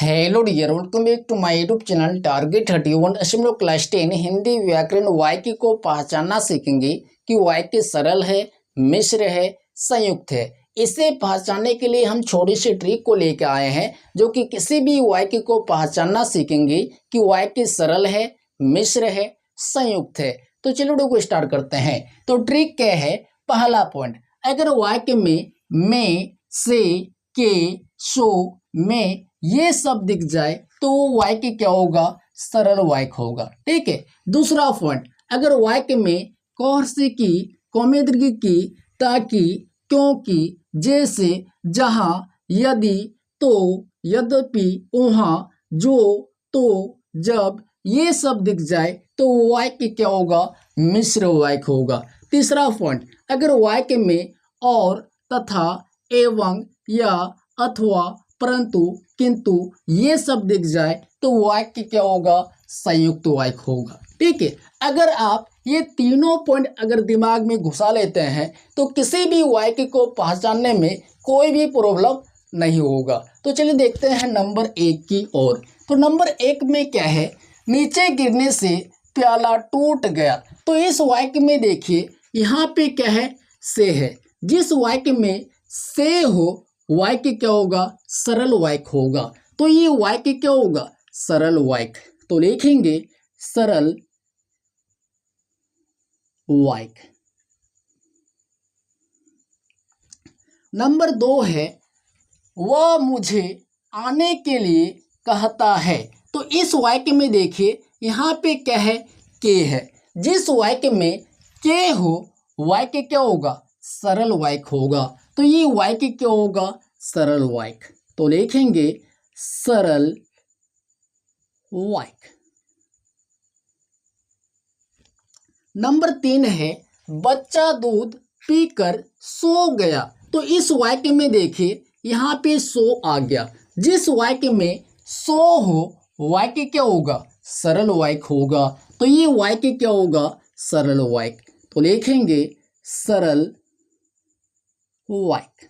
Hello dear, welcome back to my YouTube channel target 31। ऐसे हम लोग क्लास 10 हिंदी व्याकरण वाक्य को पहचानना सीखेंगे कि वाक्य सरल है, मिश्र है, संयुक्त है। इसे पहचानने के लिए हम छोटी सी ट्रिक को लेकर आए हैं, जो कि किसी भी वाक्य को पहचानना सीखेंगे कि वाक्य सरल है, मिश्र है, संयुक्त है। तो चलो वीडियो को स्टार्ट करते हैं। तो ट्रिक क्या है? पहला पॉइंट, अगर वाक्य में, से, के, सो, में ये सब दिख जाए तो वो वाक्य क्या होगा? सरल वाक्य होगा। ठीक है। दूसरा पॉइंट, अगर वाक्य में कौर से की, कौमेदगी की, ताकि, क्योंकि, जैसे, जहां, यदि, तो, यद्यपि, वहां, जो, तो, जब ये सब दिख जाए तो वो वाक्य क्या होगा? मिश्र वाक्य होगा। तीसरा पॉइंट, अगर वाक्य में और, तथा, एवं, या, अथवा, परंतु, किंतु ये सब दिख जाए तो वाक्य क्या होगा? संयुक्त वाक्य होगा। ठीक है। अगर आप ये तीनों पॉइंट अगर दिमाग में घुसा लेते हैं तो किसी भी वाक्य को पहचानने में कोई भी प्रॉब्लम नहीं होगा। तो चलिए देखते हैं नंबर 1 की ओर। तो नंबर 1 में क्या है? नीचे गिरने से प्याला टूट गया। तो इस वाक्य में देखिए, यहाँ पे क्या है? से है। जिस वाक्य में से हो वाक्य क्या होगा? सरल वाक्य होगा। तो ये वाक्य क्या होगा? सरल वाक्य। तो लिखेंगे सरल वाक्य। नंबर 2 है, वह मुझे आने के लिए कहता है। तो इस वाक्य में देखिए, यहाँ पे क्या है? के है। जिस वाक्य में के हो वाक्य क्या होगा? सरल वाक्य होगा। तो ये वाक्य क्या होगा? सरल वाक्य। तो लिखेंगे सरल वाक्य। नंबर 3 है, बच्चा दूध पीकर सो गया। तो इस वाक्य में देखिए, यहाँ पे सो आ गया। जिस वाक्य में सो हो वाक्य क्या होगा? सरल वाक्य होगा। तो ये वाक्य क्या होगा? सरल वाक्य। तो लिखेंगे सरल वाक्य।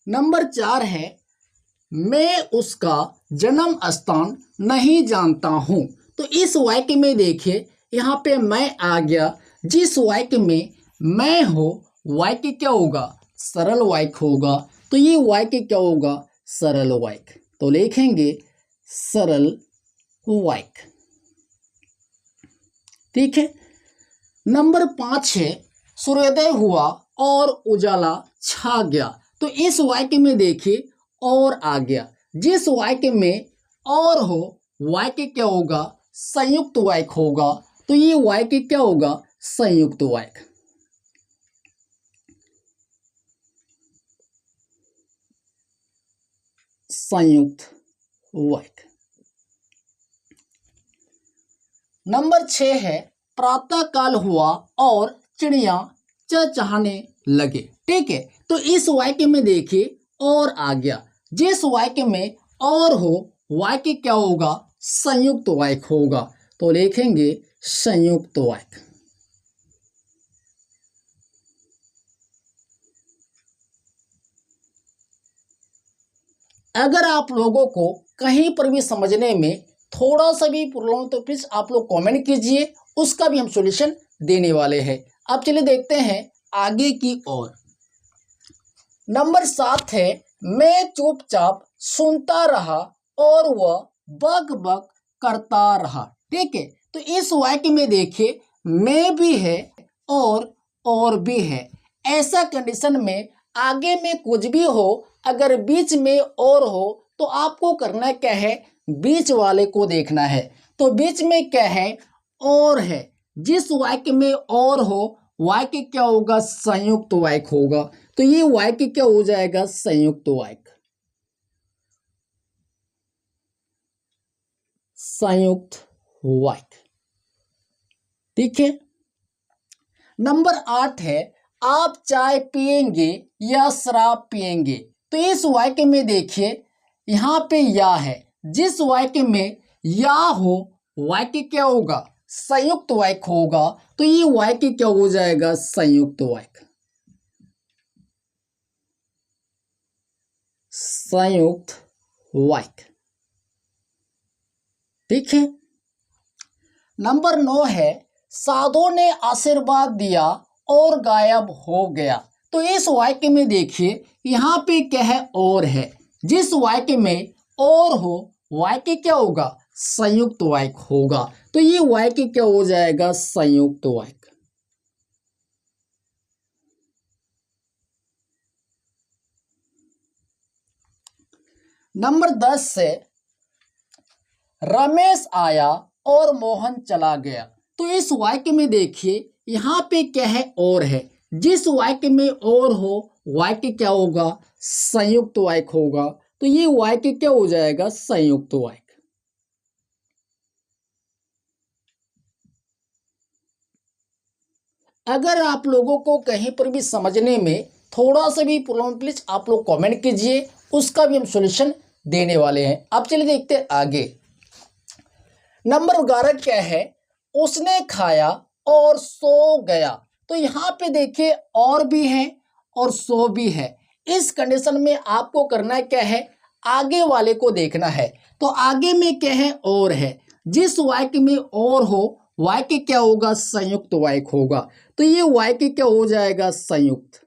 नंबर 4 है, मैं उसका जन्म स्थान नहीं जानता हूं। तो इस वाक्य में देखिए, यहाँ पे मैं आ गया। जिस वाक्य में मैं हो वाक्य क्या होगा? सरल वाक्य होगा। तो ये वाक्य क्या होगा? सरल वाक्य। तो लिखेंगे सरल वाक्य। ठीक है। नंबर 5 है, सूर्योदय हुआ और उजाला छा गया। तो इस वाक्य में देखिए, और आ गया। जिस वाक्य में और हो वाक्य क्या होगा? संयुक्त वाक्य होगा। तो ये वाक्य क्या होगा? संयुक्त वाक्य। संयुक्त वाक्य। नंबर 6 है, प्रातः काल हुआ और चिड़िया चहचहाने लगे। ठीक है। तो इस वाक्य में देखिए, और आ गया। जिस वाक्य में और हो वाक्य क्या होगा? संयुक्त वाक्य होगा। तो लिखेंगे संयुक्त वाक्य। अगर आप लोगों को कहीं पर भी समझने में थोड़ा सा भी प्रॉब्लम तो प्लीज आप लोग कमेंट कीजिए, उसका भी हम सॉल्यूशन देने वाले हैं। अब चलिए देखते हैं आगे की ओर। नंबर 7 है, मैं चुपचाप सुनता रहा और वह बक बक करता रहा। ठीक है। तो इस वाक्य में देखिए, मैं भी है और भी है। ऐसा कंडीशन में आगे में कुछ भी हो, अगर बीच में और हो तो आपको करना क्या है? बीच वाले को देखना है। तो बीच में क्या है? और है। जिस वाक्य में और हो वाक्य क्या होगा? संयुक्त वाक्य होगा। तो ये वाक्य क्या हो जाएगा? संयुक्त वाक्य। संयुक्त वाक्य। ठीक है। नंबर 8 है, आप चाय पिएंगे या शराब पिएंगे। तो इस वाक्य में देखिए, यहाँ पे या है। जिस वाक्य में या हो वाक्य क्या होगा? संयुक्त वाक्य होगा। तो ये वाक्य क्या हो जाएगा? संयुक्त वाक्य। संयुक्त वाक्य। ठीक है। नंबर 9 है साधु ने आशीर्वाद दिया और गायब हो गया। तो इस वाक्य में देखिए यहाँ पे क्या है, और है। जिस वाक्य में और हो वाक्य क्या होगा, संयुक्त वाक्य होगा। तो ये वाक्य क्या हो जाएगा, संयुक्त वाक्य। नंबर 10 से रमेश आया और मोहन चला गया। तो इस वाक्य में देखिए यहाँ पे क्या है, और है। जिस वाक्य में और हो वाक्य क्या होगा, संयुक्त वाक्य होगा। तो ये वाक्य क्या हो जाएगा, संयुक्त वाक्य। अगर आप लोगों को कहीं पर भी समझने में थोड़ा सा भी प्रॉब्लम, प्लीज आप लोग कमेंट कीजिए, उसका भी हम सॉल्यूशन देने वाले हैं। अब चलिए देखते हैं आगे। नंबर 11 क्या है, उसने खाया और सो गया। तो यहाँ पे देखिए और भी है और सो भी है। इस कंडीशन में आपको करना क्या है, आगे वाले को देखना है। तो आगे में क्या है, और है। जिस वाक्य में और हो वाक्य क्या होगा, संयुक्त वाक्य होगा। तो ये वाक्य क्या हो जाएगा, संयुक्त।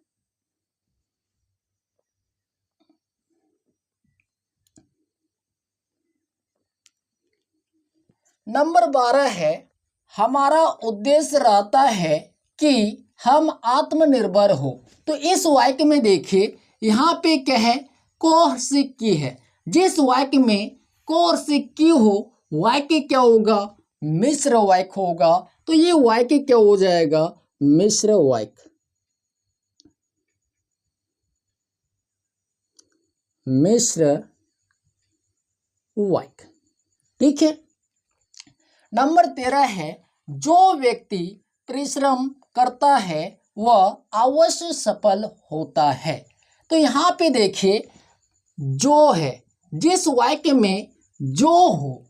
नंबर 12 है हमारा उद्देश्य रहता है कि हम आत्मनिर्भर हो। तो इस वाक्य में देखिए यहाँ पे क्या है, को और सिक की है। जिस वाक्य में को और सिक की हो वाक्य क्या होगा, मिश्र वाक्य होगा। तो ये वाक्य क्या हो जाएगा, मिश्र वाक्य। मिश्र वाक्य। ठीक है। नंबर 13 है जो व्यक्ति परिश्रम करता है वह अवश्य सफल होता है। तो यहाँ पे देखिए जो है, जिस वाक्य में जो हो,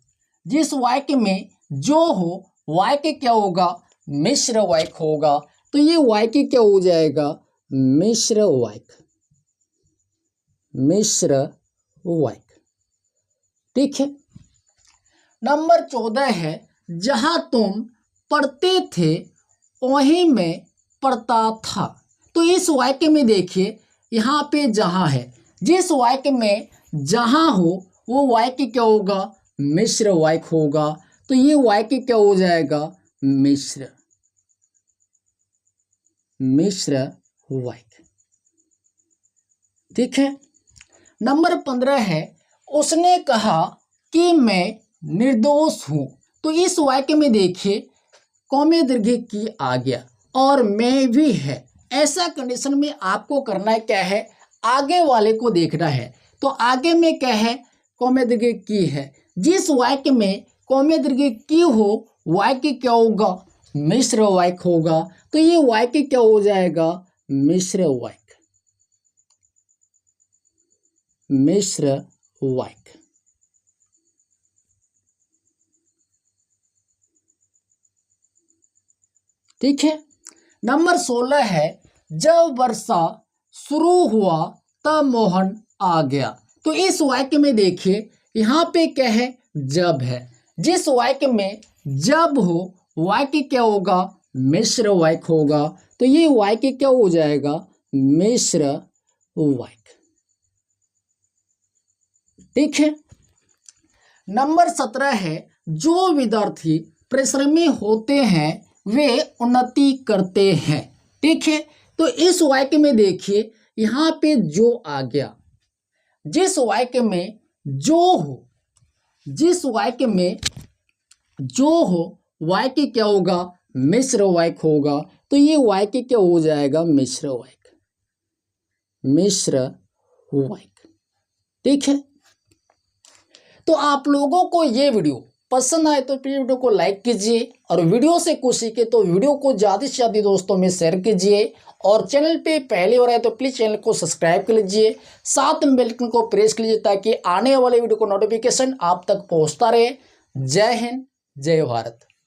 जिस वाक्य में जो हो वाक्य क्या होगा, मिश्र वाक्य होगा। तो ये वाक्य क्या हो जाएगा, मिश्र वाक्य। मिश्र वाक्य। ठीक है। नंबर 14 है जहां तुम पढ़ते थे वहीं मैं पढ़ता था। तो इस वाक्य में देखिए यहाँ पे जहां है। जिस वाक्य में जहां हो वो वाक्य क्या होगा, मिश्र वाक्य होगा। तो ये वाक्य क्या हो जाएगा, मिश्र। मिश्र वाक्य। ठीक है। नंबर 15 है उसने कहा कि मैं निर्दोष हूं। तो इस वाक्य में देखिए कौमे दीर्घ की आ गया और मैं भी है। ऐसा कंडीशन में आपको करना है क्या है, आगे वाले को देखना है। तो आगे में क्या है, कौमे दीर्घ की है। जिस वाक्य में कौमे दीर्घ की हो वाक्य क्या होगा, मिश्र वाक्य होगा। तो ये वाक्य क्या हो जाएगा, मिश्र वाक्य। मिश्र वाक्य। ठीक है। नंबर 16 है जब वर्षा शुरू हुआ तब मोहन आ गया। तो इस वाक्य में देखिए यहाँ पे क्या है, जब है। जिस वाक्य में जब हो वाक्य क्या होगा, मिश्र वाक्य होगा। तो ये वाक्य क्या हो जाएगा, मिश्र वाक्य। ठीक है। नंबर 17 है जो विद्यार्थी परिश्रमी होते हैं वे उन्नति करते हैं। ठीक है। तो इस वाक्य में देखिए यहाँ पे जो आ गया। जिस वाक्य में जो हो, जिस वाक्य में जो हो वाक्य क्या होगा, मिश्र वाक्य होगा। तो ये वाक्य क्या हो जाएगा, मिश्र वाक्य। मिश्र वाक्य। ठीक है। तो आप लोगों को ये वीडियो पसंद आए तो प्लीज वीडियो को लाइक कीजिए और वीडियो से कुछ सीखे तो वीडियो को ज़्यादा से ज़्यादा दोस्तों में शेयर कीजिए और चैनल पे पहली बार आए तो प्लीज़ चैनल को सब्सक्राइब कर लीजिए, साथ में बेल आइकन को प्रेस कीजिए ताकि आने वाले वीडियो को नोटिफिकेशन आप तक पहुंचता रहे। जय हिंद, जय भारत।